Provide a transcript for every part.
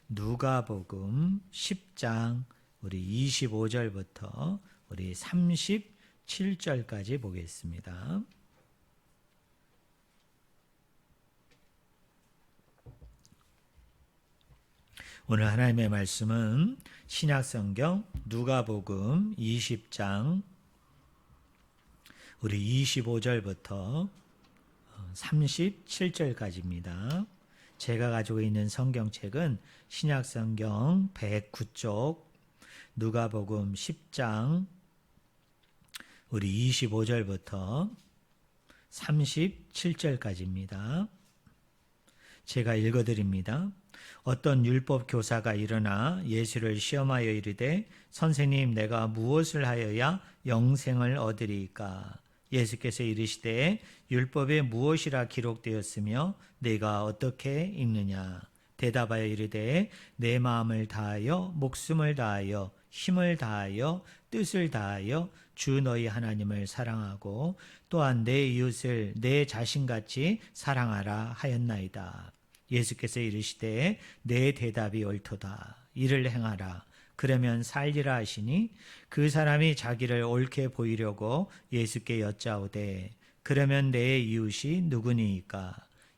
누가복음 10장 우리 25절부터 우리 37절까지 보겠습니다. 오늘 하나님의 말씀은 신약성경 누가복음 20장 우리 25절부터 37절까지입니다. 제가 가지고 있는 성경책은 신약성경 109쪽 누가복음 10장 우리 25절부터 37절까지입니다. 제가 읽어드립니다. 어떤 율법 교사가 일어나 예수를 시험하여 이르되 선생님 내가 무엇을 하여야 영생을 얻으리이까? 예수께서 이르시되 율법에 무엇이라 기록되었으며 내가 어떻게 읽느냐? 대답하여 이르되 내 마음을 다하여 목숨을 다하여 힘을 다하여 뜻을 다하여 주 너희 하나님을 사랑하고 또한 내 이웃을 내 자신같이 사랑하라 하였나이다. 예수께서 이르시되 내 대답이 옳도다. 이를 행하라. 그러면 살리라 하시니 그 사람이 자기를 옳게 보이려고 예수께 여짜오되 그러면 내 이웃이 누구니이까?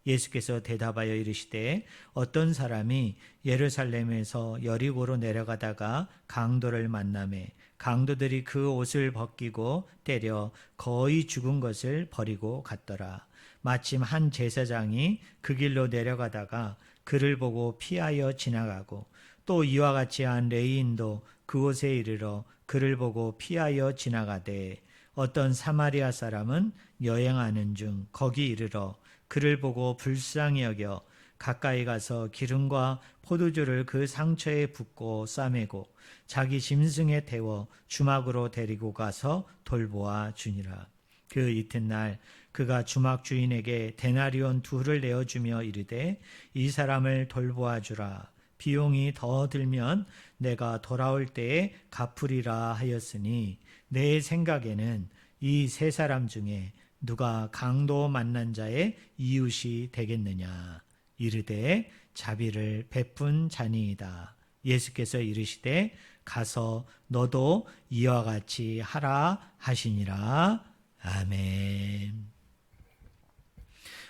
예수께서 대답하여 이르시되 어떤 사람이 예루살렘에서 여리고로 내려가다가 강도를 만나매 강도들이 그 옷을 벗기고 때려 거의 죽은 것을 버리고 갔더라. 마침 한 제사장이 그 길로 내려가다가 그를 보고 피하여 지나가고 또 이와 같이 한 레위인도 그곳에 이르러 그를 보고 피하여 지나가되 어떤 사마리아 사람은 여행하는 중 거기 이르러 그를 보고 불쌍히 여겨 가까이 가서 기름과 포도주를 그 상처에 붓고 싸매고 자기 짐승에 태워 주막으로 데리고 가서 돌보아 주니라. 그 이튿날 그가 주막 주인에게 데나리온 2를 내어주며 이르되 이 사람을 돌보아 주라. 비용이 더 들면 내가 돌아올 때에 갚으리라 하였으니 내 생각에는 이 세 사람 중에 누가 강도 만난 자의 이웃이 되겠느냐? 이르되 자비를 베푼 자니이다. 예수께서 이르시되 가서 너도 이와 같이 하라 하시니라. 아멘.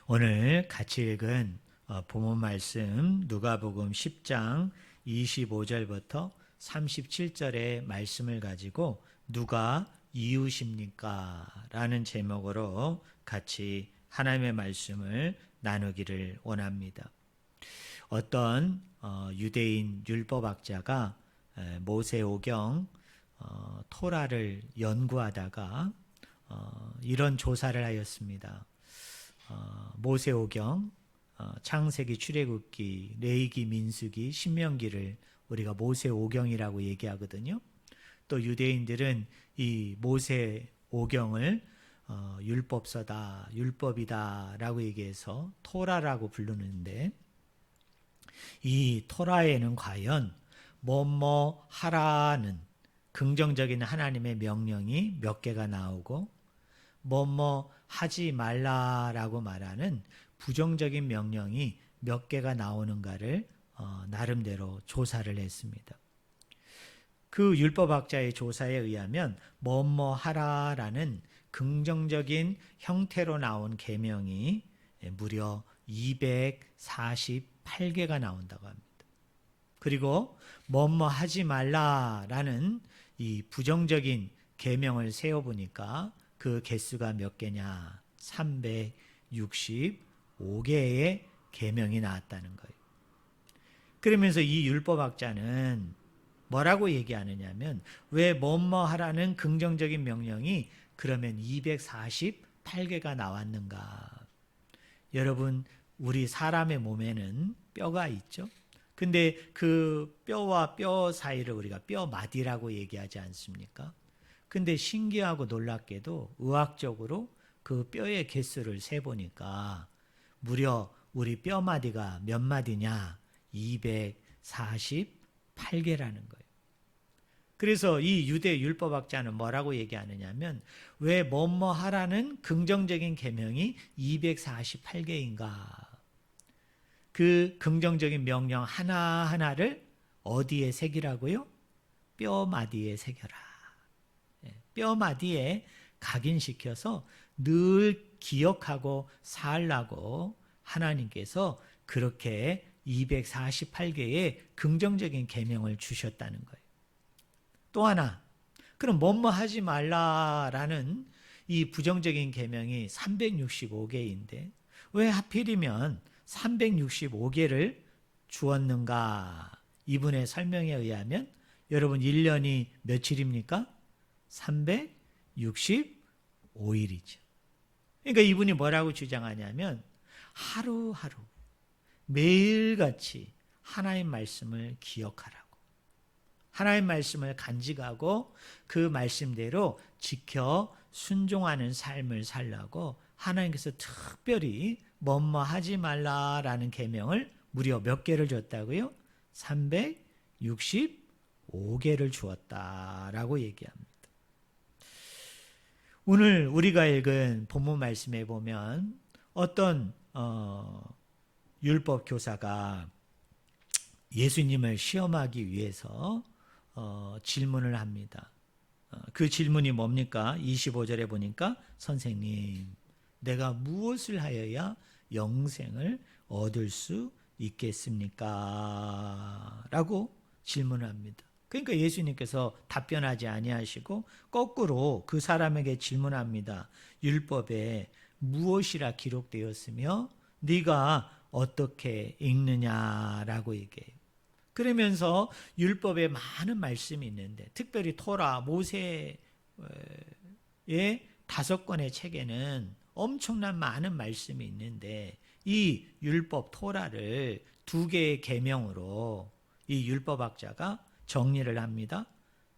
오늘 같이 읽은 본문 말씀 누가복음 10장 25절부터 37절의 말씀을 가지고 누가 이웃입니까? 라는 제목으로 같이 하나님의 말씀을 나누기를 원합니다. 어떤 유대인 율법학자가 모세오경 토라를 연구하다가 이런 조사를 하였습니다. 모세오경, 창세기, 출애굽기, 레위기, 민수기, 신명기를 우리가 모세오경이라고 얘기하거든요. 또 유대인들은 이 모세오경을 율법서다, 율법이다 라고 얘기해서 토라라고 부르는데 이 토라에는 과연 뭐뭐 하라는 긍정적인 하나님의 명령이 몇 개가 나오고 뭐뭐 하지 말라라고 말하는 부정적인 명령이 몇 개가 나오는가를 나름대로 조사를 했습니다. 그 율법학자의 조사에 의하면 뭐뭐 하라라는 긍정적인 형태로 나온 계명이 무려 248개가 나온다고 합니다. 그리고 뭐뭐 하지 말라라는 이 부정적인 계명을 세어보니까 그 개수가 몇 개냐? 365개의 계명이 나왔다는 거예요. 그러면서 이 율법학자는 뭐라고 얘기하느냐면 왜 뭐뭐 하라는 긍정적인 명령이 그러면 248개가 나왔는가? 여러분, 우리 사람의 몸에는 뼈가 있죠? 근데 그 뼈와 뼈 사이를 우리가 뼈마디라고 얘기하지 않습니까? 근데 신기하고 놀랍게도 의학적으로 그 뼈의 개수를 세보니까 무려 우리 뼈마디가 몇 마디냐? 248개라는 거예요. 그래서 이 유대 율법학자는 뭐라고 얘기하느냐면 왜 뭐뭐 하라는 긍정적인 계명이 248개인가? 그 긍정적인 명령 하나하나를 어디에 새기라고요? 뼈마디에 새겨라. 뼈마디에 각인시켜서 늘 기억하고 살라고 하나님께서 그렇게 248개의 긍정적인 계명을 주셨다는 거예요. 또 하나, 그럼 뭐뭐 하지 말라라는 이 부정적인 계명이 365개인데 왜 하필이면 365개를 주었는가? 이분의 설명에 의하면 여러분 1년이 며칠입니까? 365일이죠. 그러니까 이분이 뭐라고 주장하냐면 하루하루 매일같이 하나님 말씀을 기억하라고. 하나님 말씀을 간직하고 그 말씀대로 지켜 순종하는 삶을 살라고 하나님께서 특별히 뭐뭐 하지 말라라는 계명을 무려 몇 개를 줬다고요? 365개를 주었다라고 얘기합니다. 오늘 우리가 읽은 본문 말씀에 보면 어떤 율법 교사가 예수님을 시험하기 위해서 질문을 합니다. 그 질문이 뭡니까? 25절에 보니까 선생님, 내가 무엇을 하여야 영생을 얻을 수 있겠습니까? 라고 질문합니다. 그러니까 예수님께서 답변하지 아니하시고 거꾸로 그 사람에게 질문합니다. 율법에 무엇이라 기록되었으며 네가 어떻게 읽느냐라고 얘기해요. 그러면서 율법에 많은 말씀이 있는데 특별히 토라, 모세의 5권의 책에는 엄청난 많은 말씀이 있는데 이 율법 토라를 2개의 계명으로 이 율법학자가 정리를 합니다.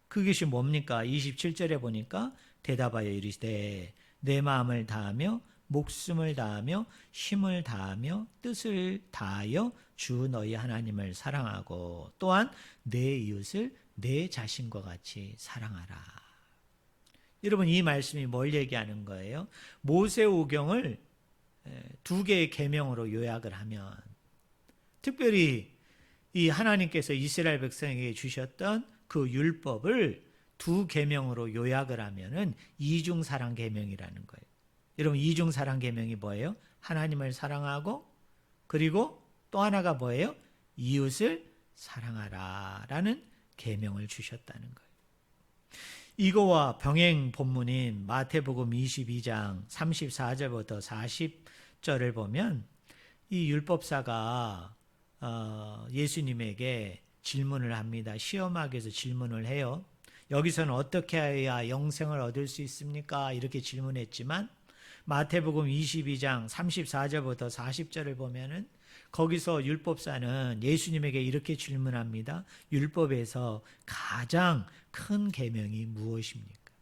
그것이 뭡니까? 27절에 보니까 대답하여 이르시되 내 마음을 다하며 목숨을 다하며 힘을 다하며 뜻을 다하여 주 너희 하나님을 사랑하고 또한 내 이웃을 내 자신과 같이 사랑하라. 여러분 이 말씀이 뭘 얘기하는 거예요? 모세오경을 2개의 계명으로 요약을 하면 특별히 이 하나님께서 이스라엘 백성에게 주셨던 그 율법을 2계명으로 요약을 하면은 이중사랑 계명이라는 거예요. 여러분 이중사랑 계명이 뭐예요? 하나님을 사랑하고 그리고 또 하나가 뭐예요? 이웃을 사랑하라라는 계명을 주셨다는 거예요. 이거와 병행 본문인 마태복음 22장 34절부터 40절을 보면 이 율법사가 예수님에게 질문을 합니다. 시험하기 위해서 질문을 해요. 여기서는 어떻게 해야 영생을 얻을 수 있습니까? 이렇게 질문했지만 마태복음 22장 34절부터 40절을 보면은 거기서 율법사는 예수님에게 이렇게 질문합니다. 율법에서 가장 큰 계명이 무엇입니까?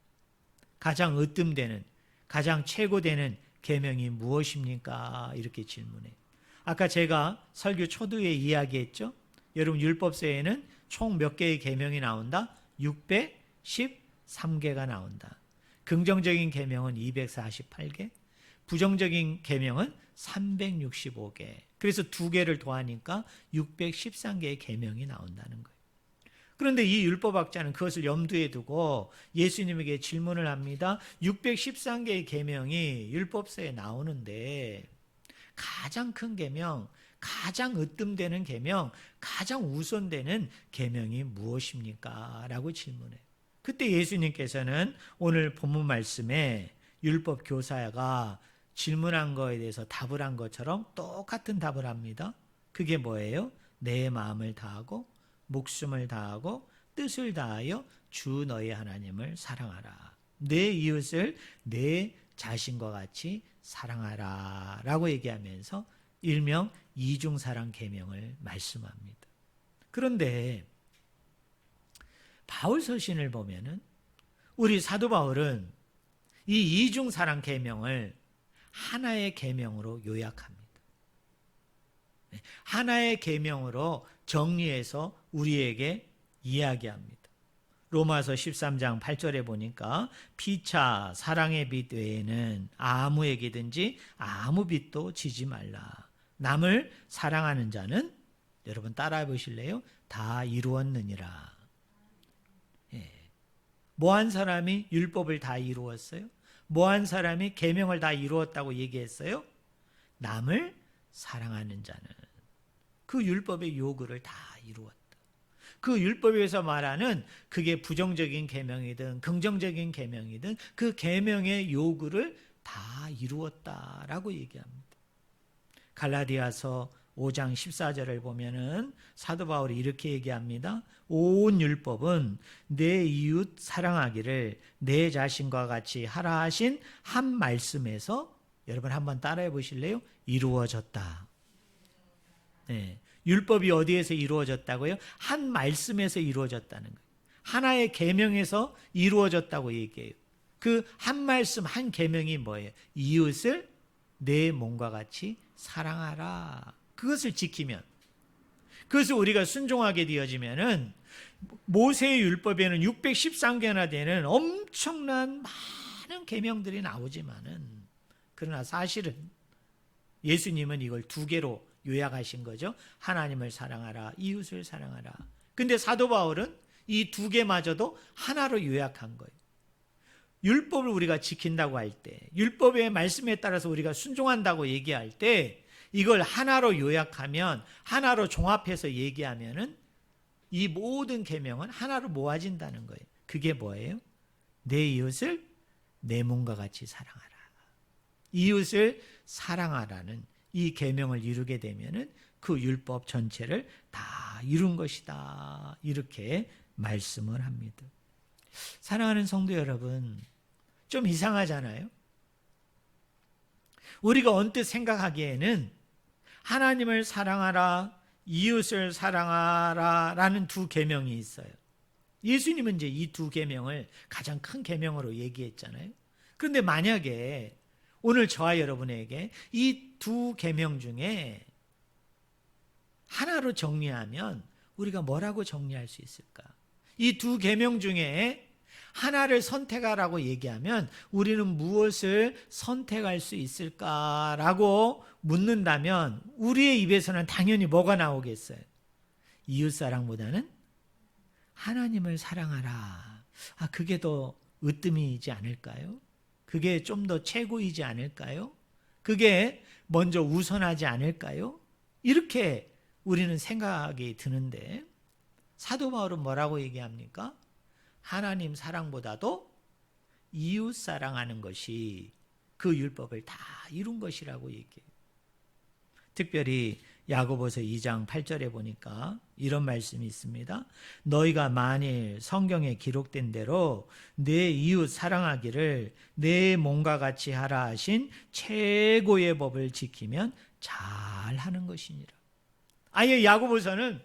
가장 으뜸되는, 가장 최고되는 계명이 무엇입니까? 이렇게 질문해요. 아까 제가 설교 초두에 이야기했죠. 여러분 율법서에는 총 몇 개의 계명이 나온다? 613개가 나온다. 긍정적인 계명은 248개, 부정적인 계명은 365개. 그래서 2개를 더하니까 613개의 계명이 나온다는 거예요. 그런데 이 율법학자는 그것을 염두에 두고 예수님에게 질문을 합니다. 613개의 계명이 율법서에 나오는데 가장 큰 계명, 가장 으뜸되는 계명, 가장 우선되는 계명이 무엇입니까? 라고 질문해요. 그때 예수님께서는 오늘 본문 말씀에 율법 교사가 질문한 거에 대해서 답을 한 것처럼 똑같은 답을 합니다. 그게 뭐예요? 내 마음을 다하고 목숨을 다하고 뜻을 다하여 주 너희 하나님을 사랑하라. 내 이웃을 내 자신과 같이 사랑하라 라고 얘기하면서 일명 이중사랑 계명을 말씀합니다. 그런데 바울 서신을 보면은 우리 사도 바울은 이 이중사랑 계명을 하나의 계명으로 요약합니다. 하나의 계명으로 정리해서 우리에게 이야기합니다. 로마서 13장 8절에 보니까 피차 사랑의 빛 외에는 아무에게든지 아무 빛도 지지 말라. 남을 사랑하는 자는 여러분 따라해 보실래요? 다 이루었느니라. 예. 뭐한 사람이 율법을 다 이루었어요? 뭐한 사람이 계명을 다 이루었다고 얘기했어요? 남을 사랑하는 자는 그 율법의 요구를 다 이루었다. 그 율법에서 말하는 그게 부정적인 계명이든 긍정적인 계명이든 그 계명의 요구를 다 이루었다라고 얘기합니다. 갈라디아서 5장 14절을 보면은 사도 바울이 이렇게 얘기합니다. 온 율법은 내 이웃 사랑하기를 내 자신과 같이 하라 하신 한 말씀에서 여러분 한번 따라해 보실래요? 이루어졌다. 네. 율법이 어디에서 이루어졌다고요? 한 말씀에서 이루어졌다는 거예요. 하나의 계명에서 이루어졌다고 얘기해요. 그 한 말씀, 한 계명이 뭐예요? 이웃을 내 몸과 같이 사랑하라. 그것을 지키면, 그것을 우리가 순종하게 되어지면은 모세의 율법에는 613개나 되는 엄청난 많은 계명들이 나오지만은 그러나 사실은 예수님은 이걸 2개로 요약하신 거죠. 하나님을 사랑하라, 이웃을 사랑하라. 근데 사도 바울은 이 2개마저도 하나로 요약한 거예요. 율법을 우리가 지킨다고 할 때, 율법의 말씀에 따라서 우리가 순종한다고 얘기할 때 이걸 하나로 요약하면, 하나로 종합해서 얘기하면은 이 모든 계명은 하나로 모아진다는 거예요. 그게 뭐예요? 내 이웃을 내 몸과 같이 사랑하라. 이웃을 사랑하라는 이 계명을 이루게 되면은 그 율법 전체를 다 이룬 것이다. 이렇게 말씀을 합니다. 사랑하는 성도 여러분, 좀 이상하잖아요? 우리가 언뜻 생각하기에는 하나님을 사랑하라, 이웃을 사랑하라 라는 2 계명이 있어요. 예수님은 이제 이 2 계명을 가장 큰 계명으로 얘기했잖아요. 그런데 만약에 오늘 저와 여러분에게 이 2 계명 중에 하나로 정리하면 우리가 뭐라고 정리할 수 있을까? 이 2 계명 중에 하나를 선택하라고 얘기하면 우리는 무엇을 선택할 수 있을까라고 묻는다면 우리의 입에서는 당연히 뭐가 나오겠어요? 이웃사랑보다는 하나님을 사랑하라. 그게 더 으뜸이지 않을까요? 그게 좀 더 최고이지 않을까요? 그게 먼저 우선하지 않을까요? 이렇게 우리는 생각이 드는데 사도 바울은 뭐라고 얘기합니까? 하나님 사랑보다도 이웃 사랑하는 것이 그 율법을 다 이룬 것이라고 얘기해요. 특별히 야고보서 2장 8절에 보니까 이런 말씀이 있습니다. 너희가 만일 성경에 기록된 대로 내 이웃 사랑하기를 내 몸과 같이 하라 하신 최고의 법을 지키면 잘하는 것이니라. 아예 야고보서는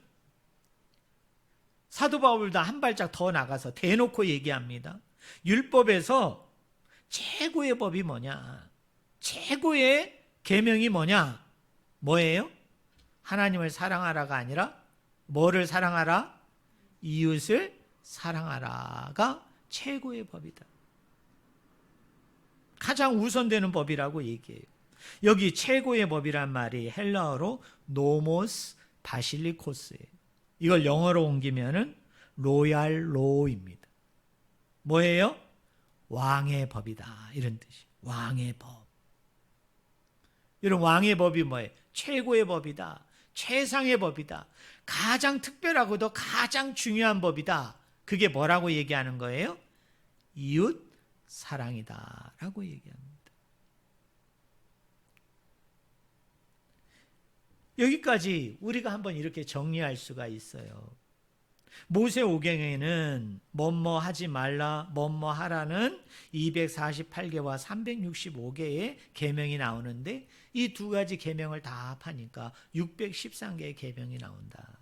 사도 바울보다 한 발짝 더 나가서 대놓고 얘기합니다. 율법에서 최고의 법이 뭐냐? 최고의 계명이 뭐냐? 뭐예요? 하나님을 사랑하라가 아니라 뭐를 사랑하라? 이웃을 사랑하라가 최고의 법이다. 가장 우선되는 법이라고 얘기해요. 여기 최고의 법이란 말이 헬라어로 노모스 바실리코스예요. 이걸 영어로 옮기면은 로얄 로우입니다. 뭐예요? 왕의 법이다. 이런 뜻이에요. 왕의 법. 이런 왕의 법이 뭐예요? 최고의 법이다. 최상의 법이다. 가장 특별하고도 가장 중요한 법이다. 그게 뭐라고 얘기하는 거예요? 이웃 사랑이다 라고 얘기합니다. 여기까지 우리가 한번 이렇게 정리할 수가 있어요. 모세오경에는 뭐뭐 하지 말라, 뭐뭐 하라는 248개와 365개의 계명이 나오는데 이 2가지 계명을 다 합하니까 613개의 계명이 나온다.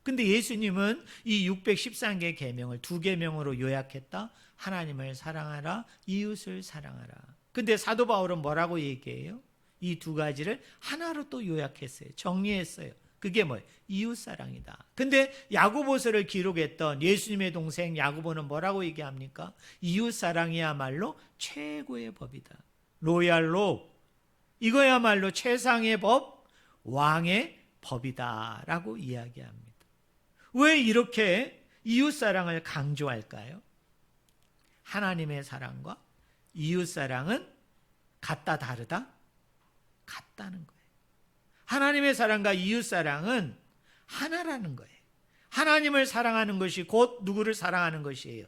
근데 예수님은 이 613개의 계명을 2계명으로 요약했다. 하나님을 사랑하라, 이웃을 사랑하라. 근데 사도 바울은 뭐라고 얘기해요? 이 2가지를 하나로 또 요약했어요. 정리했어요. 그게 뭐예요? 이웃사랑이다. 근데 야고보서를 기록했던 예수님의 동생 야고보는 뭐라고 얘기합니까? 이웃사랑이야말로 최고의 법이다. 로얄로 이거야말로 최상의 법, 왕의 법이다라고 이야기합니다. 왜 이렇게 이웃사랑을 강조할까요? 하나님의 사랑과 이웃사랑은 같다 다르다? 같다는 거예요. 하나님의 사랑과 이웃사랑은 하나라는 거예요. 하나님을 사랑하는 것이 곧 누구를 사랑하는 것이에요?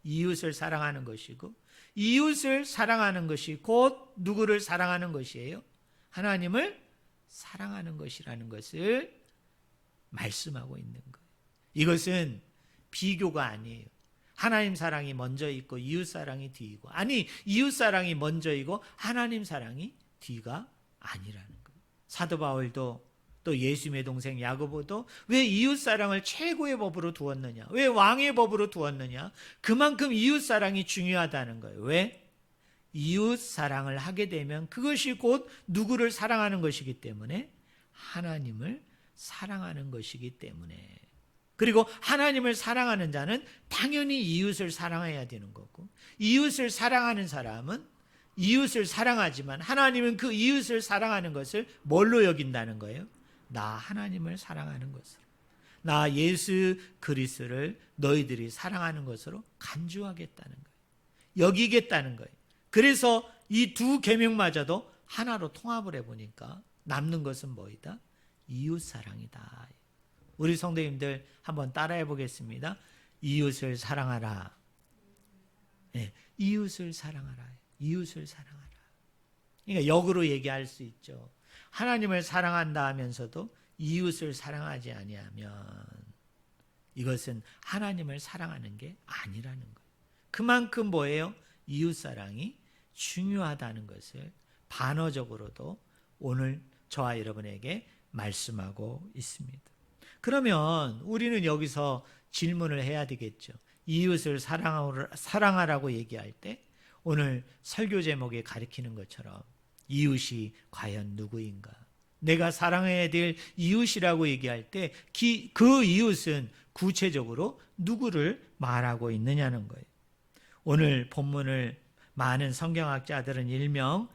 이웃을 사랑하는 것이고, 이웃을 사랑하는 것이 곧 누구를 사랑하는 것이에요? 하나님을 사랑하는 것이라는 것을 말씀하고 있는 거예요. 이것은 비교가 아니에요. 하나님 사랑이 먼저 있고 이웃 사랑이 뒤이고, 아니 이웃 사랑이 먼저이고 하나님 사랑이 뒤가 아니라는 거예요. 사도 바울도 또 예수님의 동생 야고보도 왜 이웃 사랑을 최고의 법으로 두었느냐, 왜 왕의 법으로 두었느냐, 그만큼 이웃 사랑이 중요하다는 거예요. 왜? 이웃 사랑을 하게 되면 그것이 곧 누구를 사랑하는 것이기 때문에, 하나님을 사랑하는 것이기 때문에. 그리고 하나님을 사랑하는 자는 당연히 이웃을 사랑해야 되는 거고, 이웃을 사랑하는 사람은 이웃을 사랑하지만 하나님은 그 이웃을 사랑하는 것을 뭘로 여긴다는 거예요? 나 하나님을 사랑하는 것으로, 나 예수 그리스도를 너희들이 사랑하는 것으로 간주하겠다는 거예요. 여기겠다는 거예요. 그래서 이 두 계명마저도 하나로 통합을 해보니까 남는 것은 뭐이다? 이웃 사랑이다. 우리 성도님들 한번 따라해 보겠습니다. 이웃을 사랑하라. 네, 이웃을 사랑하라. 이웃을 사랑하라. 그러니까 역으로 얘기할 수 있죠. 하나님을 사랑한다 하면서도 이웃을 사랑하지 아니하면 이것은 하나님을 사랑하는 게 아니라는 거예요. 그만큼 뭐예요? 이웃 사랑이 중요하다는 것을 반어적으로도 오늘 저와 여러분에게 말씀하고 있습니다. 그러면 우리는 여기서 질문을 해야 되겠죠. 이웃을 사랑하라고 얘기할 때 오늘 설교 제목에 가리키는 것처럼 이웃이 과연 누구인가? 내가 사랑해야 될 이웃이라고 얘기할 때 그 이웃은 구체적으로 누구를 말하고 있느냐는 거예요. 오늘 본문을 많은 성경학자들은 일명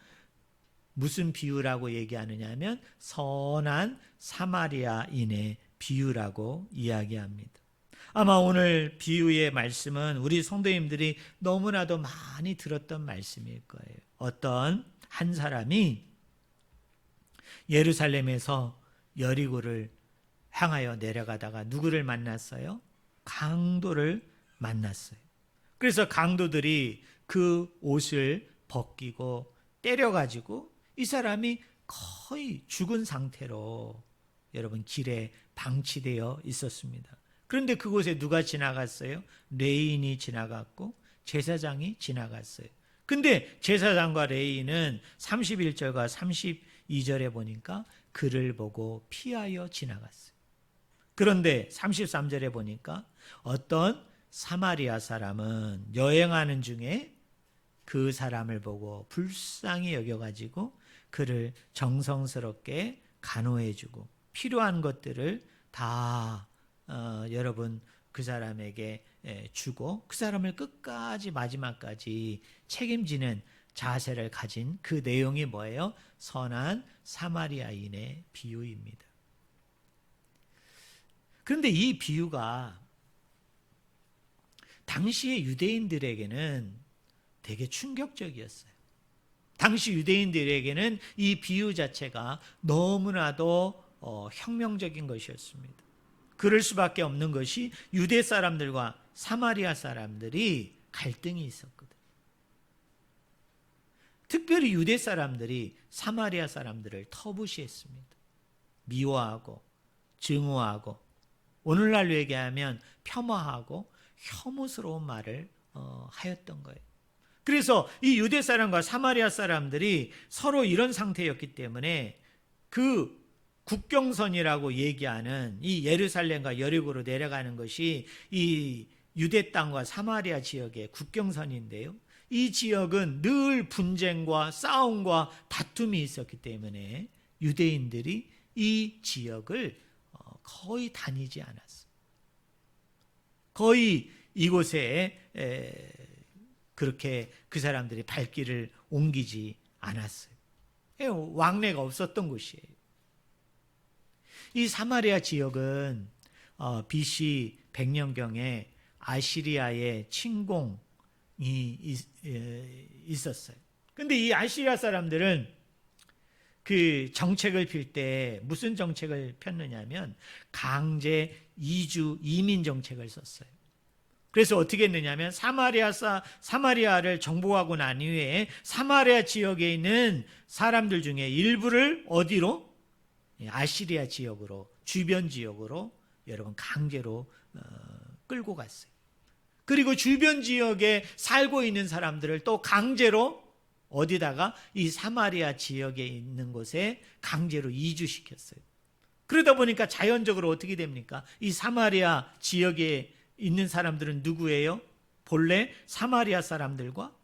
무슨 비유라고 얘기하느냐 하면 선한 사마리아인의 비유라고 이야기합니다. 아마 오늘 비유의 말씀은 우리 성도님들이 너무나도 많이 들었던 말씀일 거예요. 어떤 한 사람이 예루살렘에서 여리고를 향하여 내려가다가 누구를 만났어요? 강도를 만났어요. 그래서 강도들이 그 옷을 벗기고 때려가지고 이 사람이 거의 죽은 상태로 여러분 길에 방치되어 있었습니다. 그런데 그곳에 누가 지나갔어요? 레인이 지나갔고 제사장이 지나갔어요. 근데 제사장과 레인은 31절과 32절에 보니까 그를 보고 피하여 지나갔어요. 그런데 33절에 보니까 어떤 사마리아 사람은 여행하는 중에 그 사람을 보고 불쌍히 여겨가지고 그를 정성스럽게 간호해주고 필요한 것들을 다 여러분 그 사람에게 주고 그 사람을 끝까지 마지막까지 책임지는 자세를 가진 그 내용이 뭐예요? 선한 사마리아인의 비유입니다. 그런데 이 비유가 당시의 유대인들에게는 되게 충격적이었어요. 당시 유대인들에게는 이 비유 자체가 너무나도 혁명적인 것이었습니다. 그럴 수밖에 없는 것이 유대 사람들과 사마리아 사람들이 갈등이 있었거든요. 특별히 유대 사람들이 사마리아 사람들을 터부시했습니다. 미워하고 증오하고 오늘날로 얘기하면 폄하하고 혐오스러운 말을 하였던 거예요. 그래서 이 유대 사람과 사마리아 사람들이 서로 이런 상태였기 때문에 그 국경선이라고 얘기하는 이 예루살렘과 여리고로 내려가는 것이 이 유대 땅과 사마리아 지역의 국경선인데요. 이 지역은 늘 분쟁과 싸움과 다툼이 있었기 때문에 유대인들이 이 지역을 거의 다니지 않았어요. 거의 이곳에 그렇게 그 사람들이 발길을 옮기지 않았어요. 왕래가 없었던 곳이에요. 이 사마리아 지역은 BC 100년경에 아시리아의 침공이 있었어요. 근데 이 아시리아 사람들은 그 정책을 필 때 무슨 정책을 폈느냐면 강제 이민 정책을 썼어요. 그래서 어떻게 했느냐면 사마리아를 정복하고 난 이후에 사마리아 지역에 있는 사람들 중에 일부를 어디로? 아시리아 지역으로, 주변 지역으로 여러분 강제로 끌고 갔어요. 그리고 주변 지역에 살고 있는 사람들을 또 강제로 어디다가 이 사마리아 지역에 있는 곳에 강제로 이주시켰어요. 그러다 보니까 자연적으로 어떻게 됩니까? 이 사마리아 지역에 있는 사람들은 누구예요? 본래 사마리아 사람들과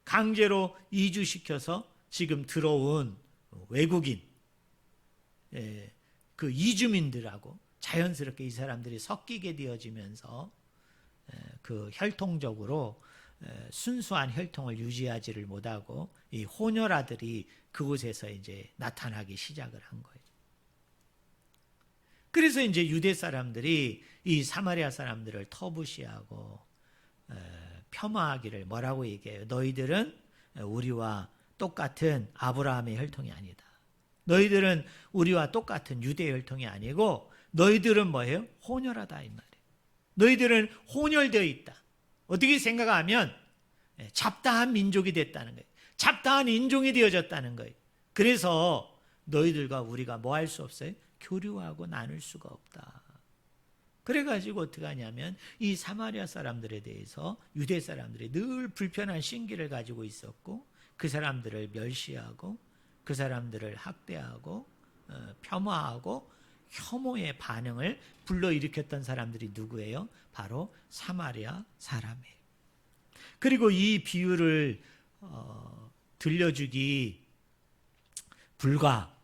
강제로 이주시켜서 지금 들어온 외국인, 그 이주민들하고 자연스럽게 이 사람들이 섞이게 되어지면서 그 혈통적으로 순수한 혈통을 유지하지를 못하고 이 혼혈아들이 그곳에서 이제 나타나기 시작을 한 거예요. 그래서 이제 유대 사람들이 이 사마리아 사람들을 터부시하고 폄하하기를 뭐라고 얘기해요? 너희들은 우리와 똑같은 아브라함의 혈통이 아니다. 너희들은 우리와 똑같은 유대 혈통이 아니고 너희들은 뭐예요? 혼혈하다 이 말이에요. 너희들은 혼혈되어 있다. 어떻게 생각하면 잡다한 민족이 됐다는 거예요. 잡다한 인종이 되어졌다는 거예요. 그래서 너희들과 우리가 뭐 할 수 없어요? 교류하고 나눌 수가 없다. 그래가지고 어떻게 하냐면 이 사마리아 사람들에 대해서 유대 사람들이 늘 불편한 신기를 가지고 있었고 그 사람들을 멸시하고 그 사람들을 학대하고 폄하하고 혐오의 반응을 불러일으켰던 사람들이 누구예요? 바로 사마리아 사람이에요. 그리고 이 비유를 들려주기 불과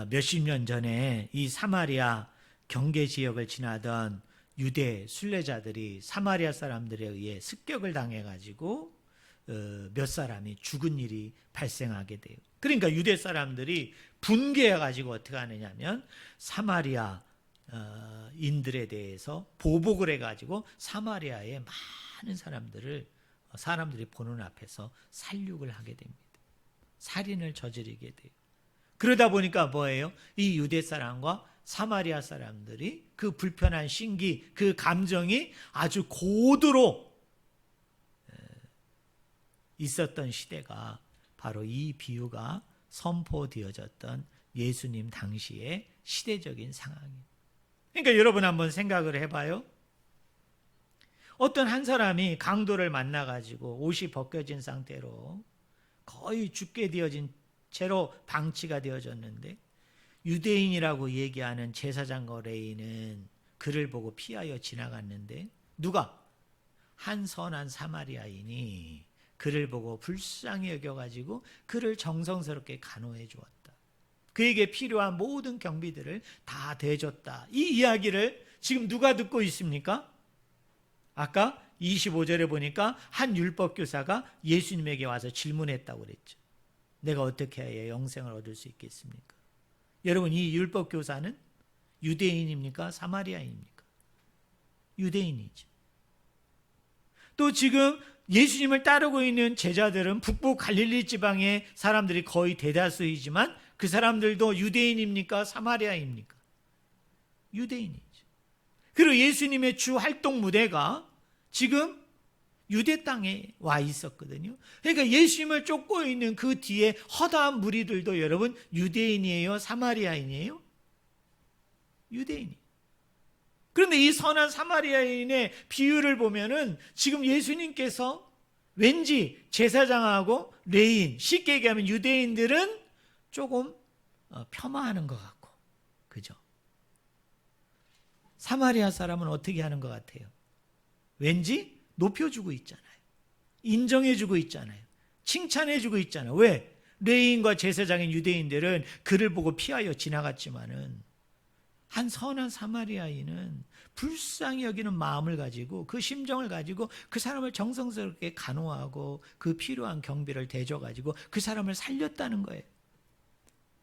몇십 년 전에 이 사마리아 경계 지역을 지나던 유대 순례자들이 사마리아 사람들에 의해 습격을 당해가지고 몇 사람이 죽은 일이 발생하게 돼요. 그러니까 유대 사람들이 분개해가지고 어떻게 하느냐면 사마리아 인들에 대해서 보복을 해가지고 사마리아의 많은 사람들이 보는 앞에서 살육을 하게 됩니다. 살인을 저지르게 돼요. 그러다 보니까 뭐예요? 이 유대 사람과 사마리아 사람들이 그 불편한 신기, 그 감정이 아주 고도로 있었던 시대가 바로 이 비유가 선포되어졌던 예수님 당시의 시대적인 상황이에요. 그러니까 여러분 한번 생각을 해봐요. 어떤 한 사람이 강도를 만나가지고 옷이 벗겨진 상태로 거의 죽게 되어진 채로 방치가 되어졌는데 유대인이라고 얘기하는 제사장과 레위인은 그를 보고 피하여 지나갔는데 누가? 한 선한 사마리아인이 그를 보고 불쌍히 여겨가지고 그를 정성스럽게 간호해 주었다. 그에게 필요한 모든 경비들을 다 대줬다. 이 이야기를 지금 누가 듣고 있습니까? 아까 25절에 보니까 한 율법교사가 예수님에게 와서 질문했다고 그랬죠. 내가 어떻게 해야 영생을 얻을 수 있겠습니까? 여러분, 이 율법교사는 유대인입니까? 사마리아인입니까? 유대인이죠. 또 지금 예수님을 따르고 있는 제자들은 북부 갈릴리 지방의 사람들이 거의 대다수이지만 그 사람들도 유대인입니까? 사마리아입니까? 유대인이죠. 그리고 예수님의 주 활동 무대가 지금 유대 땅에 와 있었거든요. 그러니까 예수님을 쫓고 있는 그 뒤에 허다한 무리들도 여러분 유대인이에요? 사마리아인이에요? 유대인이에요. 그런데 이 선한 사마리아인의 비유를 보면은 지금 예수님께서 왠지 제사장하고 레위인, 쉽게 얘기하면 유대인들은 조금 폄하하는 것 같고, 그죠? 사마리아 사람은 어떻게 하는 것 같아요? 왠지 높여주고 있잖아요. 인정해주고 있잖아요. 칭찬해주고 있잖아요. 왜? 레위인과 제사장인 유대인들은 그를 보고 피하여 지나갔지만은 한 선한 사마리아인은 불쌍히 여기는 마음을 가지고 그 심정을 가지고 그 사람을 정성스럽게 간호하고 그 필요한 경비를 대줘가지고 그 사람을 살렸다는 거예요.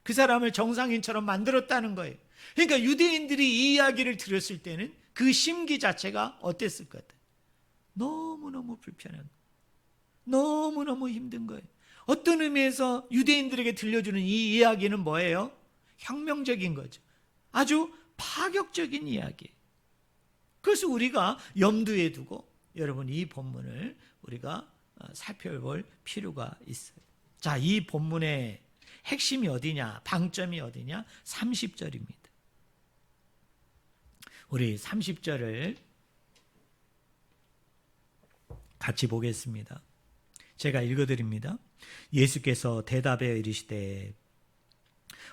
그 사람을 정상인처럼 만들었다는 거예요. 그러니까 유대인들이 이 이야기를 들었을 때는 그 심기 자체가 어땠을 것 같아요? 너무너무 불편한 거예요. 너무너무 힘든 거예요. 어떤 의미에서 유대인들에게 들려주는 이 이야기는 뭐예요? 혁명적인 거죠. 아주 파격적인 이야기예요. 그래서 우리가 염두에 두고 여러분 이 본문을 우리가 살펴볼 필요가 있어요. 자, 이 본문의 핵심이 어디냐? 방점이 어디냐? 30절입니다. 우리 30절을 같이 보겠습니다. 제가 읽어드립니다. 예수께서 대답하여 이르시되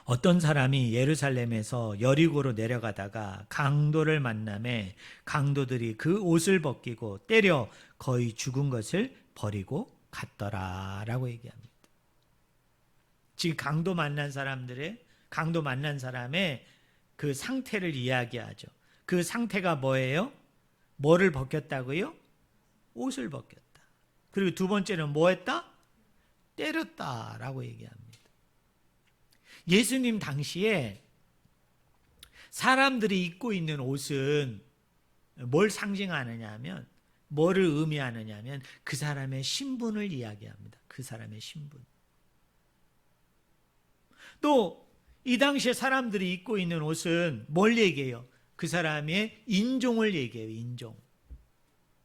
어떤 사람이 예루살렘에서 여리고로 내려가다가 강도를 만나매 강도들이 그 옷을 벗기고 때려 거의 죽은 것을 버리고 갔더라라고 얘기합니다. 지금 강도 만난 사람의 그 상태를 이야기하죠. 그 상태가 뭐예요? 뭐를 벗겼다고요? 옷을 벗겼다. 그리고 두 번째는 뭐 했다? 때렸다라고 얘기합니다. 예수님 당시에 사람들이 입고 있는 옷은 뭘 상징하느냐 하면, 뭐를 의미하느냐 하면 그 사람의 신분을 이야기합니다. 그 사람의 신분. 또 이 당시에 사람들이 입고 있는 옷은 뭘 얘기해요? 그 사람의 인종을 얘기해요. 인종.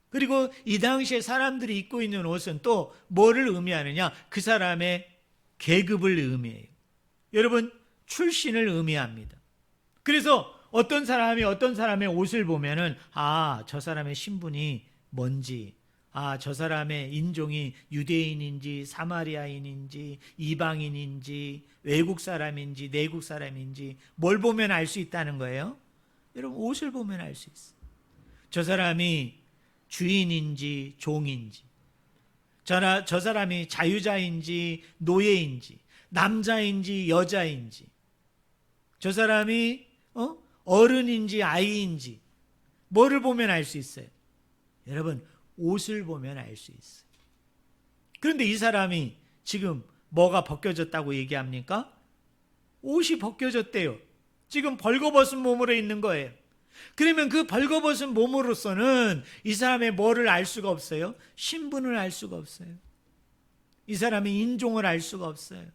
그리고 이 당시에 사람들이 입고 있는 옷은 또 뭐를 의미하느냐? 그 사람의 계급을 의미해요. 여러분, 출신을 의미합니다. 그래서 어떤 사람이 어떤 사람의 옷을 보면은 저 사람의 신분이 뭔지, 저 사람의 인종이 유대인인지 사마리아인인지 이방인인지 외국 사람인지 내국 사람인지 뭘 보면 알 수 있다는 거예요. 여러분, 옷을 보면 알 수 있어요. 저 사람이 주인인지 종인지, 저 사람이 자유자인지 노예인지, 남자인지 여자인지, 저 사람이 어른인지 아이인지 뭐를 보면 알 수 있어요? 여러분, 옷을 보면 알 수 있어요. 그런데 이 사람이 지금 뭐가 벗겨졌다고 얘기합니까? 옷이 벗겨졌대요. 지금 벌거벗은 몸으로 있는 거예요. 그러면 그 벌거벗은 몸으로서는 이 사람의 뭐를 알 수가 없어요? 신분을 알 수가 없어요. 이 사람의 인종을 알 수가 없어요.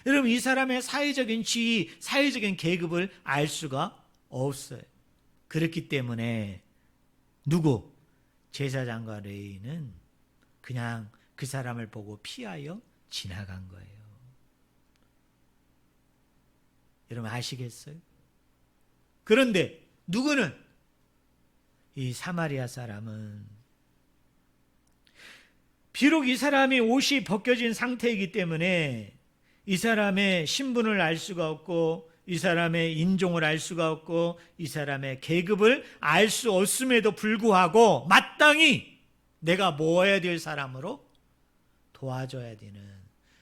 여러분, 이 사람의 사회적인 지위, 사회적인 계급을 알 수가 없어요. 그렇기 때문에 누구? 제사장과 레위인은 그냥 그 사람을 보고 피하여 지나간 거예요. 여러분 아시겠어요? 그런데 누구는? 이 사마리아 사람은 비록 이 사람이 옷이 벗겨진 상태이기 때문에 이 사람의 신분을 알 수가 없고 이 사람의 인종을 알 수가 없고 이 사람의 계급을 알 수 없음에도 불구하고 마땅히 내가 모아야 될 사람으로 도와줘야 되는,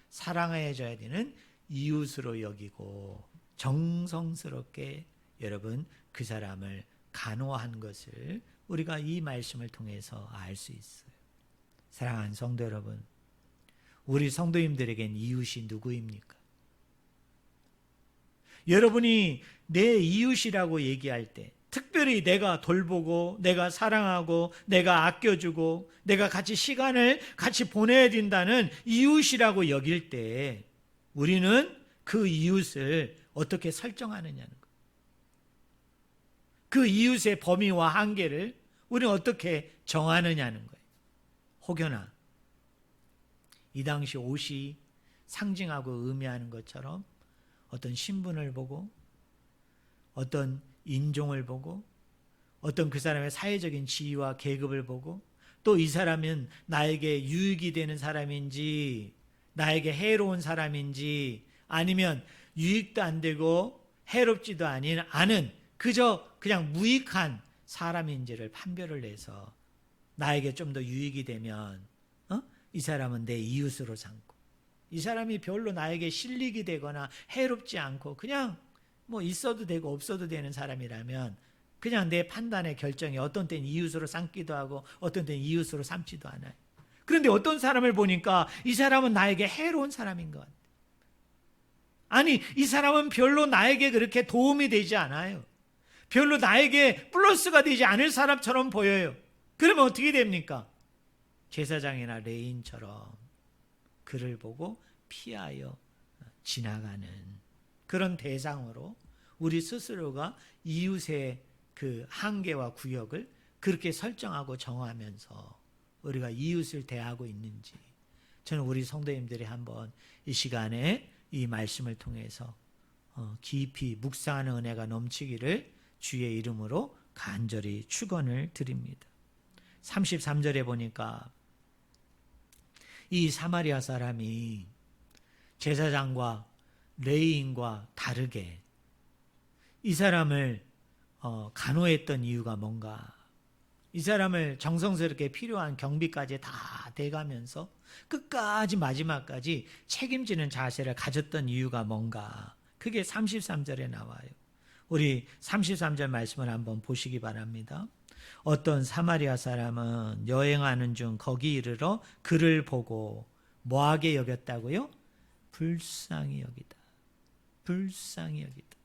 사랑해줘야 되는 이웃으로 여기고 정성스럽게 여러분 그 사람을 간호한 것을 우리가 이 말씀을 통해서 알 수 있어요. 사랑하는 성도 여러분, 우리 성도님들에겐 이웃이 누구입니까? 여러분이 내 이웃이라고 얘기할 때, 특별히 내가 돌보고 내가 사랑하고 내가 아껴주고 내가 같이 시간을 같이 보내야 된다는 이웃이라고 여길 때 우리는 그 이웃을 어떻게 설정하느냐는 거예요. 그 이웃의 범위와 한계를 우리는 어떻게 정하느냐는 거예요. 혹여나 이 당시 옷이 상징하고 의미하는 것처럼 어떤 신분을 보고 어떤 인종을 보고 어떤 그 사람의 사회적인 지위와 계급을 보고 또 이 사람은 나에게 유익이 되는 사람인지 나에게 해로운 사람인지 아니면 유익도 안 되고 해롭지도 않은 그저 그냥 무익한 사람인지를 판별을 해서 나에게 좀 더 유익이 되면 이 사람은 내 이웃으로 삼고 이 사람이 별로 나에게 실익이 되거나 해롭지 않고 그냥 뭐 있어도 되고 없어도 되는 사람이라면 그냥 내 판단의 결정이 어떤 때는 이웃으로 삼기도 하고 어떤 때는 이웃으로 삼지도 않아요. 그런데 어떤 사람을 보니까 이 사람은 나에게 해로운 사람인 것 같아요. 아니, 이 사람은 별로 나에게 그렇게 도움이 되지 않아요. 별로 나에게 플러스가 되지 않을 사람처럼 보여요. 그러면 어떻게 됩니까? 제사장이나 레인처럼 그를 보고 피하여 지나가는 그런 대상으로 우리 스스로가 이웃의 그 한계와 구역을 그렇게 설정하고 정하면서 우리가 이웃을 대하고 있는지, 저는 우리 성도님들이 한번 이 시간에 이 말씀을 통해서 깊이 묵상하는 은혜가 넘치기를 주의 이름으로 간절히 축원을 드립니다. 33절에 보니까 이 사마리아 사람이 제사장과 레위인과 다르게 이 사람을 간호했던 이유가 뭔가, 이 사람을 정성스럽게 필요한 경비까지 다 대가면서 끝까지 마지막까지 책임지는 자세를 가졌던 이유가 뭔가, 그게 33절에 나와요. 우리 33절 말씀을 한번 보시기 바랍니다. 어떤 사마리아 사람은 여행하는 중 거기 이르러 그를 보고 뭐하게 여겼다고요? 불쌍히 여기다. 불쌍히 여기다.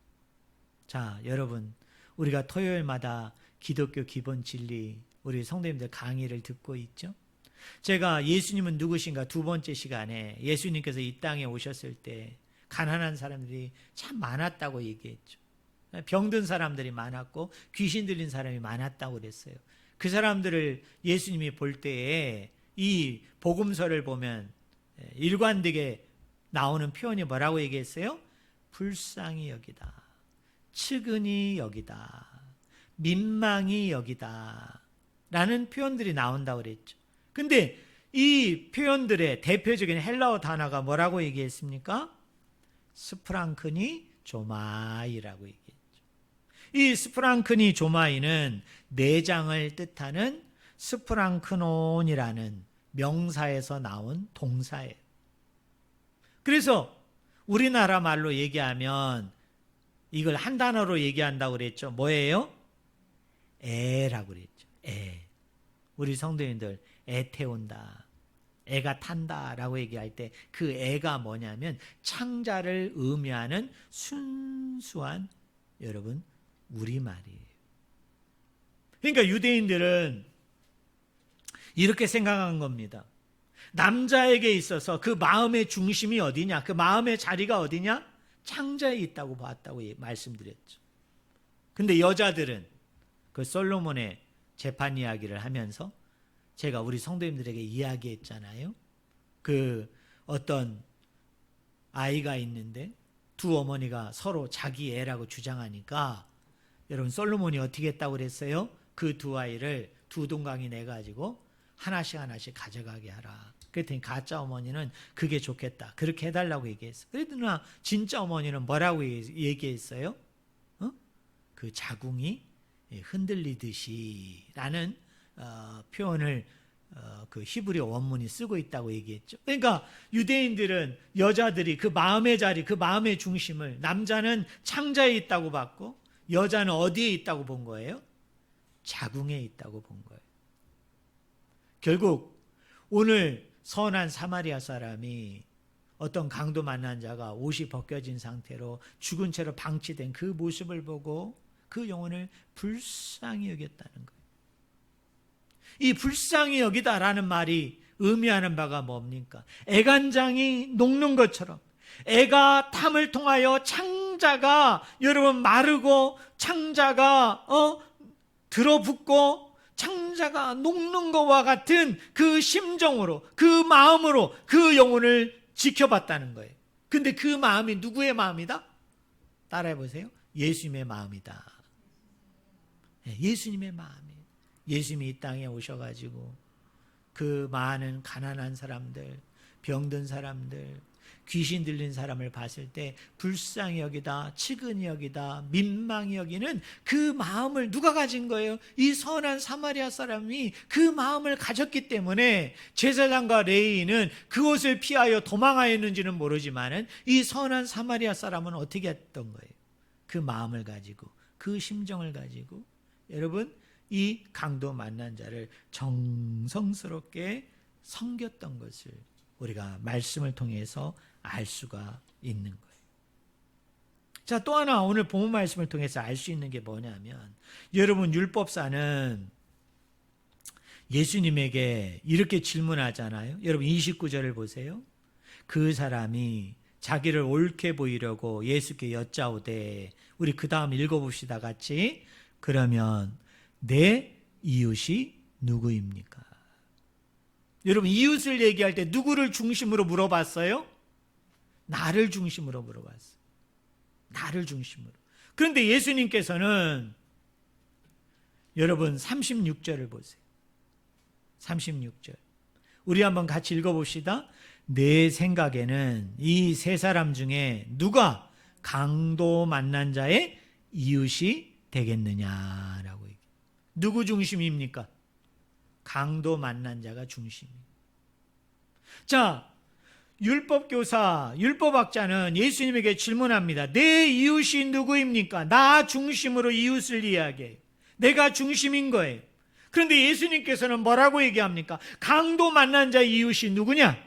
자, 여러분, 우리가 토요일마다 기독교 기본 진리 우리 성도님들 강의를 듣고 있죠. 제가 예수님은 누구신가 두 번째 시간에 예수님께서 이 땅에 오셨을 때 가난한 사람들이 참 많았다고 얘기했죠. 병든 사람들이 많았고 귀신 들린 사람이 많았다고 그랬어요. 그 사람들을 예수님이 볼 때에 이 복음서를 보면 일관되게 나오는 표현이 뭐라고 얘기했어요? 불쌍히 여기다, 측은히 여기다, 민망히 여기다 라는 표현들이 나온다고 그랬죠. 근데 이 표현들의 대표적인 헬라어 단어가 뭐라고 얘기했습니까? 스프랑크니 조마이라고 얘기했죠. 이 스프랑크니 조마이는 내장을 뜻하는 스프랑크논이라는 명사에서 나온 동사예요. 그래서 우리나라 말로 얘기하면 이걸 한 단어로 얘기한다고 그랬죠. 뭐예요? 애라고 그랬죠. 애. 우리 성도님들 애 태운다, 애가 탄다 라고 얘기할 때 그 애가 뭐냐면 창자를 의미하는 순수한 여러분 우리말이에요. 그러니까 유대인들은 이렇게 생각한 겁니다. 남자에게 있어서 그 마음의 중심이 어디냐, 그 마음의 자리가 어디냐? 창자에 있다고 봤다고 말씀드렸죠. 근데 여자들은 그 솔로몬의 재판 이야기를 하면서 제가 우리 성도님들에게 이야기했잖아요. 그 어떤 아이가 있는데 두 어머니가 서로 자기 애라고 주장하니까 여러분 솔로몬이 어떻게 했다고 그랬어요? 그 두 아이를 두 동강이 내가지고 하나씩 가져가게 하라. 그랬더니 가짜 어머니는 그게 좋겠다, 그렇게 해달라고 얘기했어. 그러더니 진짜 어머니는 뭐라고 얘기했어요? 그 자궁이 흔들리듯이 라는 표현을 그 히브리 원문이 쓰고 있다고 얘기했죠. 그러니까 유대인들은 여자들이 그 마음의 자리, 그 마음의 중심을 남자는 창자에 있다고 봤고 여자는 어디에 있다고 본 거예요? 자궁에 있다고 본 거예요. 결국 오늘 선한 사마리아 사람이 어떤 강도 만난 자가 옷이 벗겨진 상태로 죽은 채로 방치된 그 모습을 보고 그 영혼을 불쌍히 여겼다는 거예요. 이 불쌍히 여기다라는 말이 의미하는 바가 뭡니까? 애간장이 녹는 것처럼 애가 탐을 통하여 창자가 여러분 마르고 창자가 들어붙고 창자가 녹는 것과 같은 그 심정으로, 그 마음으로 그 영혼을 지켜봤다는 거예요. 근데 그 마음이 누구의 마음이다? 따라해 보세요. 예수님의 마음이다. 예수님의 마음이에요. 예수님이 이 땅에 오셔가지고 그 많은 가난한 사람들, 병든 사람들, 귀신 들린 사람을 봤을 때 불쌍히 여기다, 측은히 여기다, 민망히 여기는 그 마음을 누가 가진 거예요? 이 선한 사마리아 사람이 그 마음을 가졌기 때문에 제사장과 레위인은 그것을 피하여 도망하였는지는 모르지만 이 선한 사마리아 사람은 어떻게 했던 거예요? 그 마음을 가지고, 그 심정을 가지고 여러분 이 강도 만난 자를 정성스럽게 섬겼던 것을 우리가 말씀을 통해서 알 수가 있는 거예요. 자, 또 하나 오늘 본문 말씀을 통해서 알 수 있는 게 뭐냐면, 여러분 율법사는 예수님에게 이렇게 질문하잖아요. 여러분 29절을 보세요. 그 사람이 자기를 옳게 보이려고 예수께 여짜오되, 우리 그 다음 읽어봅시다 같이. 그러면 내 이웃이 누구입니까? 여러분 이웃을 얘기할 때 누구를 중심으로 물어봤어요? 나를 중심으로 물어봤어요. 나를 중심으로. 그런데 예수님께서는 여러분 36절을 보세요. 36절. 우리 한번 같이 읽어봅시다. 내 생각에는 이 세 사람 중에 누가 강도 만난 자의 이웃이 되겠느냐라고 얘기해요. 누구 중심입니까? 강도 만난 자가 중심이에요. 자, 율법교사, 율법학자는 예수님에게 질문합니다. 내 이웃이 누구입니까? 나 중심으로 이웃을 이야기해요. 내가 중심인 거예요. 그런데 예수님께서는 뭐라고 얘기합니까? 강도 만난 자의 이웃이 누구냐?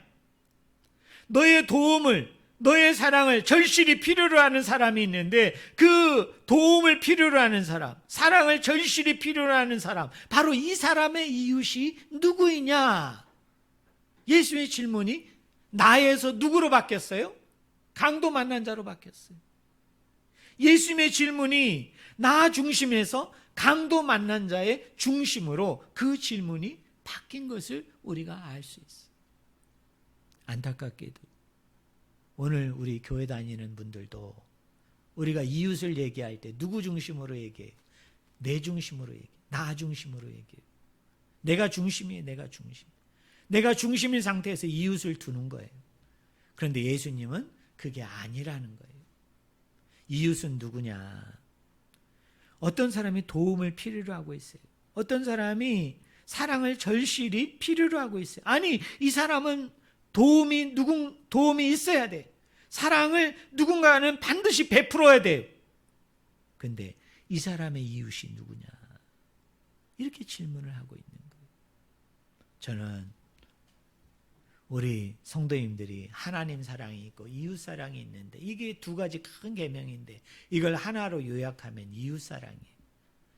너의 도움을, 너의 사랑을 절실히 필요로 하는 사람이 있는데, 그 도움을 필요로 하는 사람, 사랑을 절실히 필요로 하는 사람, 바로 이 사람의 이웃이 누구이냐? 예수의 질문이 나에서 누구로 바뀌었어요? 강도 만난 자로 바뀌었어요. 예수님의 질문이 나 중심에서 강도 만난 자의 중심으로 그 질문이 바뀐 것을 우리가 알 수 있어요. 안타깝게도 오늘 우리 교회 다니는 분들도 우리가 이웃을 얘기할 때 누구 중심으로 얘기해요? 내 중심으로 얘기해요. 나 중심으로 얘기해요. 내가 중심이에요. 내가 중심. 내가 중심인 상태에서 이웃을 두는 거예요. 그런데 예수님은 그게 아니라는 거예요. 이웃은 누구냐? 어떤 사람이 도움을 필요로 하고 있어요. 어떤 사람이 사랑을 절실히 필요로 하고 있어요. 아니, 이 사람은 도움이 있어야 돼. 사랑을 누군가는 반드시 베풀어야 돼요. 근데 이 사람의 이웃이 누구냐? 이렇게 질문을 하고 있는 거예요. 저는 우리 성도님들이 하나님 사랑이 있고 이웃 사랑이 있는데, 이게 두 가지 큰 계명인데 이걸 하나로 요약하면 이웃 사랑이에요.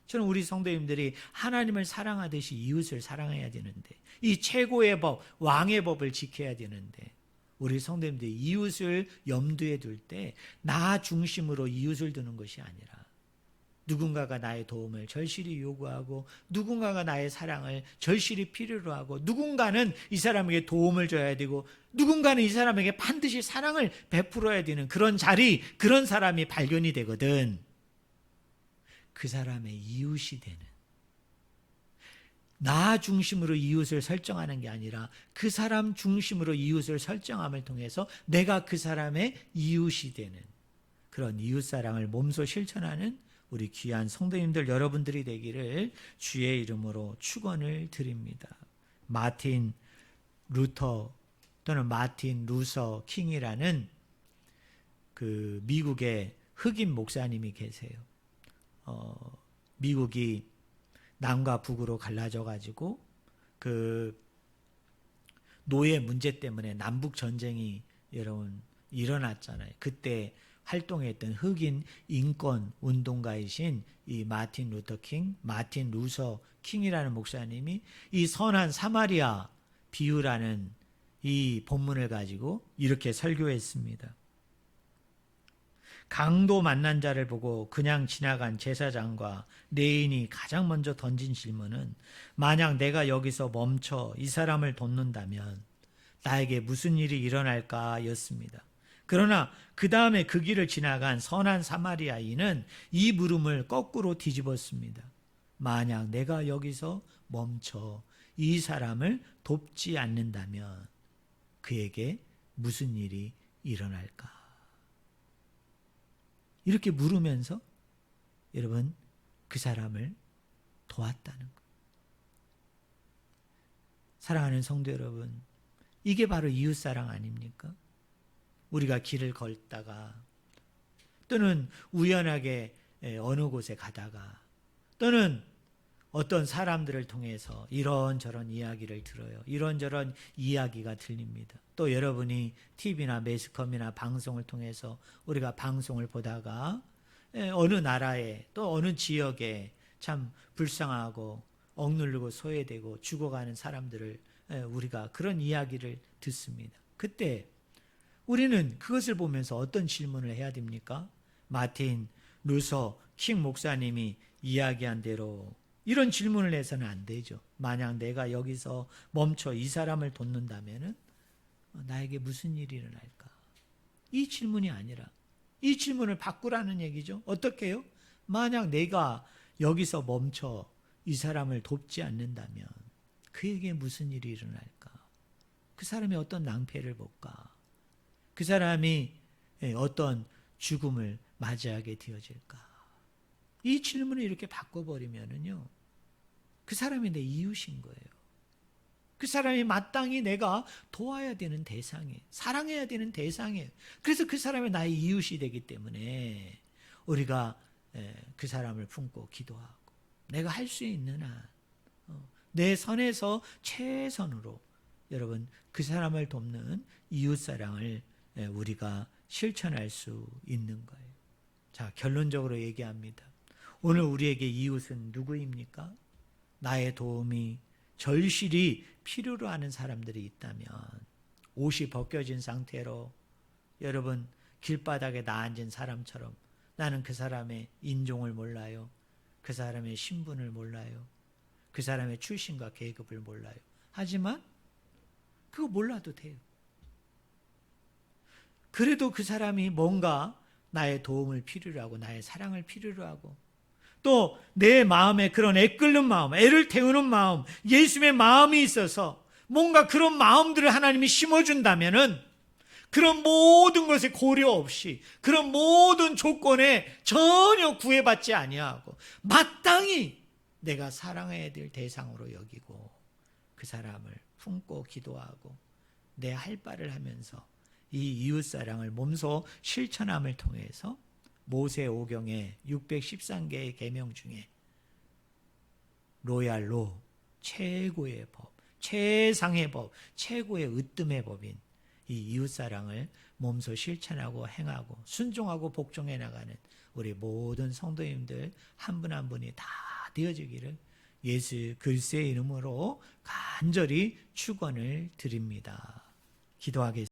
저는 우리 성도님들이 하나님을 사랑하듯이 이웃을 사랑해야 되는데, 이 최고의 법, 왕의 법을 지켜야 되는데, 우리 성도님들이 이웃을 염두에 둘 때 나 중심으로 이웃을 두는 것이 아니라, 누군가가 나의 도움을 절실히 요구하고, 누군가가 나의 사랑을 절실히 필요로 하고, 누군가는 이 사람에게 도움을 줘야 되고, 누군가는 이 사람에게 반드시 사랑을 베풀어야 되는 그런 자리, 그런 사람이 발견이 되거든. 그 사람의 이웃이 되는, 나 중심으로 이웃을 설정하는 게 아니라 그 사람 중심으로 이웃을 설정함을 통해서 내가 그 사람의 이웃이 되는 그런 이웃사랑을 몸소 실천하는 우리 귀한 성도님들 여러분들이 되기를 주의 이름으로 축원을 드립니다. 마틴 루터 또는 마틴 루서 킹이라는 그 미국의 흑인 목사님이 계세요. 미국이 남과 북으로 갈라져 가지고 그 노예 문제 때문에 남북 전쟁이 여러분 일어났잖아요. 그때 활동했던 흑인 인권 운동가이신 이 마틴 루서 킹이라는 목사님이 이 선한 사마리아 비유라는 이 본문을 가지고 이렇게 설교했습니다. 강도 만난 자를 보고 그냥 지나간 제사장과 레인이 가장 먼저 던진 질문은, 만약 내가 여기서 멈춰 이 사람을 돕는다면 나에게 무슨 일이 일어날까 였습니다. 그러나 그 다음에 그 길을 지나간 선한 사마리아인은 이 물음을 거꾸로 뒤집었습니다. 만약 내가 여기서 멈춰 이 사람을 돕지 않는다면 그에게 무슨 일이 일어날까? 이렇게 물으면서 여러분 그 사람을 도왔다는 거예요. 사랑하는 성도 여러분, 이게 바로 이웃사랑 아닙니까? 우리가 길을 걷다가 또는 우연하게 어느 곳에 가다가 또는 어떤 사람들을 통해서 이런저런 이야기를 들어요. 이런저런 이야기가 들립니다. 또 여러분이 TV나 매스컴이나 방송을 통해서 우리가 방송을 보다가 어느 나라에 또 어느 지역에 참 불쌍하고 억누르고 소외되고 죽어가는 사람들을 우리가 그런 이야기를 듣습니다. 그때 우리는 그것을 보면서 어떤 질문을 해야 됩니까? 마틴 루서 킹 목사님이 이야기한 대로 이런 질문을 해서는 안 되죠. 만약 내가 여기서 멈춰 이 사람을 돕는다면 나에게 무슨 일이 일어날까? 이 질문이 아니라 이 질문을 바꾸라는 얘기죠. 어떻게 해요? 만약 내가 여기서 멈춰 이 사람을 돕지 않는다면 그에게 무슨 일이 일어날까? 그 사람이 어떤 낭패를 볼까? 그 사람이 어떤 죽음을 맞이하게 되어질까? 이 질문을 이렇게 바꿔버리면은요, 그 사람이 내 이웃인 거예요. 그 사람이 마땅히 내가 도와야 되는 대상이에요. 사랑해야 되는 대상이에요. 그래서 그 사람이 나의 이웃이 되기 때문에 우리가 그 사람을 품고 기도하고 내가 할 수 있는 한 내 선에서 최선으로 여러분 그 사람을 돕는 이웃사랑을 우리가 실천할 수 있는 거예요. 자, 결론적으로 얘기합니다. 오늘 우리에게 이웃은 누구입니까? 나의 도움이 절실히 필요로 하는 사람들이 있다면 옷이 벗겨진 상태로 여러분 길바닥에 나앉은 사람처럼 나는 그 사람의 인종을 몰라요. 그 사람의 신분을 몰라요. 그 사람의 출신과 계급을 몰라요. 하지만 그거 몰라도 돼요. 그래도 그 사람이 뭔가 나의 도움을 필요로 하고 나의 사랑을 필요로 하고 또 내 마음에 그런 애끓는 마음, 애를 태우는 마음, 예수님의 마음이 있어서 뭔가 그런 마음들을 하나님이 심어준다면은 그런 모든 것에 고려 없이 그런 모든 조건에 전혀 구애받지 아니하고 마땅히 내가 사랑해야 될 대상으로 여기고 그 사람을 품고 기도하고 내 할 바를 하면서 이 이웃사랑을 몸소 실천함을 통해서 모세오경의 613개의 계명 중에 로얄로 최고의 법, 최상의 법, 최고의 으뜸의 법인 이 이웃사랑을 몸소 실천하고 행하고 순종하고 복종해 나가는 우리 모든 성도님들 한 분 한 분이 다 되어지기를 예수 그리스도의 이름으로 간절히 축원을 드립니다. 기도하겠습니다.